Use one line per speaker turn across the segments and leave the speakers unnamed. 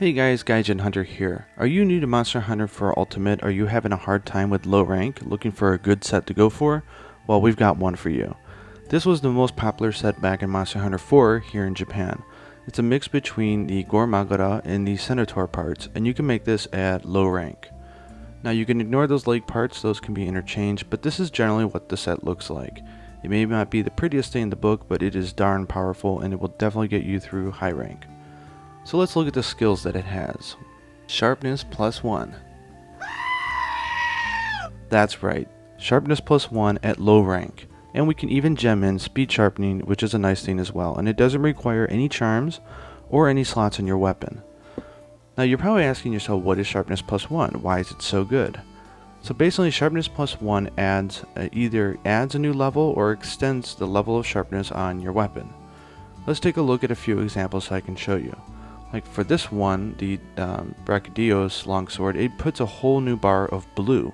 Hey guys, Gaijin Hunter here. Are you new to Monster Hunter for Ultimate? Are you having a hard time with low rank, looking for a good set to go for? Well, we've got one for you. This was the most popular set back in Monster Hunter 4 here in Japan. It's a mix between the Gore Magara and the Senator parts, and you can make this at low rank. Now you can ignore those leg parts, those can be interchanged, but this is generally what the set looks like. It may not be the prettiest thing in the book, but it is darn powerful and it will definitely get you through high rank. So let's look at the skills that it has. Sharpness +1. That's right, sharpness +1 at low rank. And we can even gem in speed sharpening, which is a nice thing as well. And it doesn't require any charms or any slots in your weapon. Now you're probably asking yourself, what is sharpness +1? Why is it so good? So basically sharpness +1 either adds a new level or extends the level of sharpness on your weapon. Let's take a look at a few examples so I can show you. Like for this one, the Brachydios longsword, it puts a whole new bar of blue.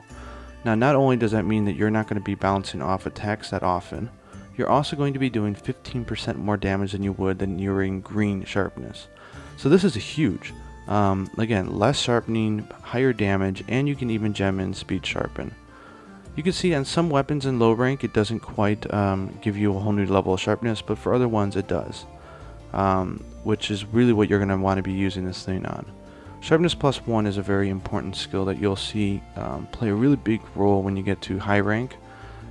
Now not only does that mean that you're not going to be bouncing off attacks that often, you're also going to be doing 15% more damage than you would than you're in green sharpness. So this is huge. Again, less sharpening, higher damage, and you can even gem in speed sharpen. You can see on some weapons in low rank it doesn't quite give you a whole new level of sharpness, but for other ones it does. Which is really what you're going to want to be using this thing on. Sharpness +1 is a very important skill that you'll see play a really big role when you get to high rank,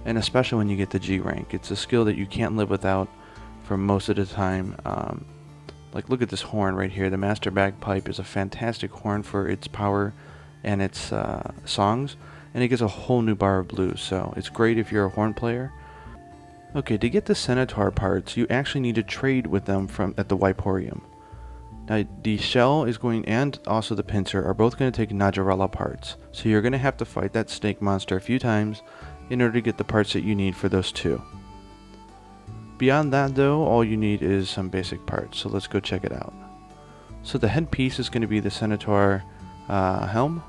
and especially when you get to G rank. It's a skill that you can't live without for most of the time. Like look at this horn right here. The Master Bagpipe is a fantastic horn for its power and its songs, and it gets a whole new bar of blue, so it's great if you're a horn player. Okay, to get the Senator parts, you actually need to trade with them at the Wiporium. Now, the shell is going, and also the pincer, are both going to take Najarella parts. So you're going to have to fight that snake monster a few times in order to get the parts that you need for those two. Beyond that though, all you need is some basic parts, so let's go check it out. So the headpiece is going to be the Senator helm.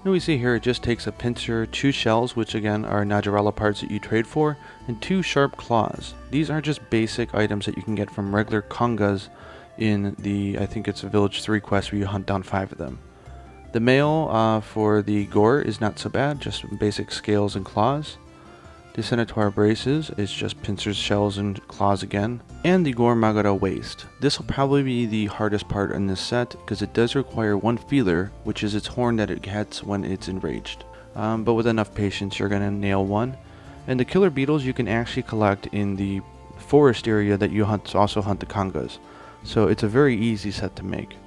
And we see here it just takes a pincer, 2 shells, which again are Najarella parts that you trade for, and 2 sharp claws. These are just basic items that you can get from regular congas in the, I think it's a Village 3 quest where you hunt down 5 of them. The mail for the gore is not so bad, just basic scales and claws. The Senator braces is just pincers, shells, and claws again. And the Gore Magara waist. This will probably be the hardest part in this set because it does require 1 feeler, which is its horn that it gets when it's enraged. But with enough patience you're going to nail one. And the killer beetles you can actually collect in the forest area that you also hunt the congas. So it's a very easy set to make.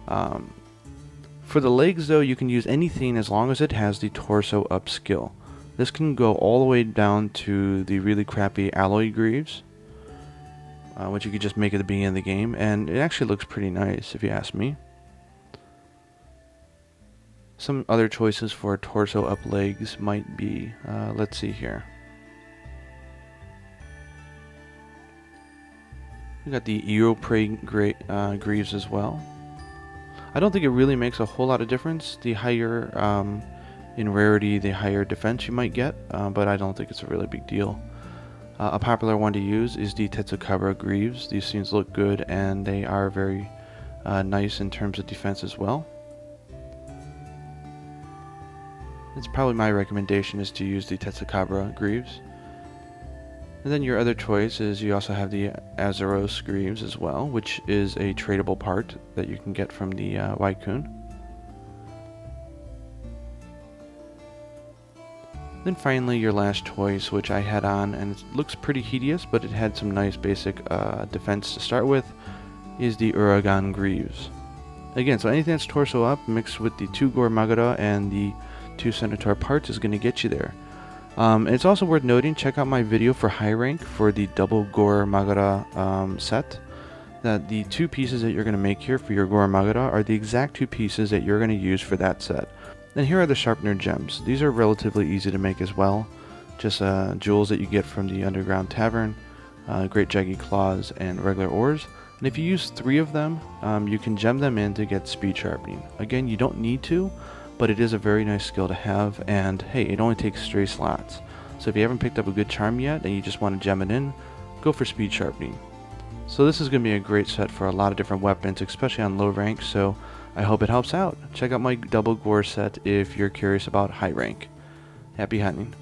For the legs though, you can use anything as long as it has the torso up skill. This can go all the way down to the really crappy alloy greaves, which you could just make at the beginning of the game, and it actually looks pretty nice if you ask me. Some other choices for torso up legs might be, let's see here. We got the Europrey greaves as well. I don't think it really makes a whole lot of difference. The higher in rarity, the higher defense you might get, but I don't think it's a really big deal. A popular one to use is the Testukabra greaves. These things look good and they are very nice in terms of defense as well. It's probably my recommendation is to use the Testukabra greaves. And then your other choice is you also have the Azeros greaves as well, which is a tradable part that you can get from the Waikun. Then finally your last choice, which I had on, and it looks pretty hideous, but it had some nice basic defense to start with, is the Uragan Greaves. Again, so anything that's torso up mixed with the 2 Gore Magara and the 2 Senator parts is going to get you there. And it's also worth noting, check out my video for high rank for the double Gore Magara set. That the 2 pieces that you're going to make here for your Gore Magara are the exact 2 pieces that you're going to use for that set. And here are the sharpener gems. These are relatively easy to make as well. Just jewels that you get from the underground tavern, great jaggy claws, and regular ores. And if you use 3 of them, you can gem them in to get speed sharpening. Again, you don't need to, but it is a very nice skill to have, and hey, it only takes 3 slots. So if you haven't picked up a good charm yet and you just want to gem it in, go for speed sharpening. So this is going to be a great set for a lot of different weapons, especially on low rank, so I hope it helps out. Check out my double gore set if you're curious about high rank. Happy hunting.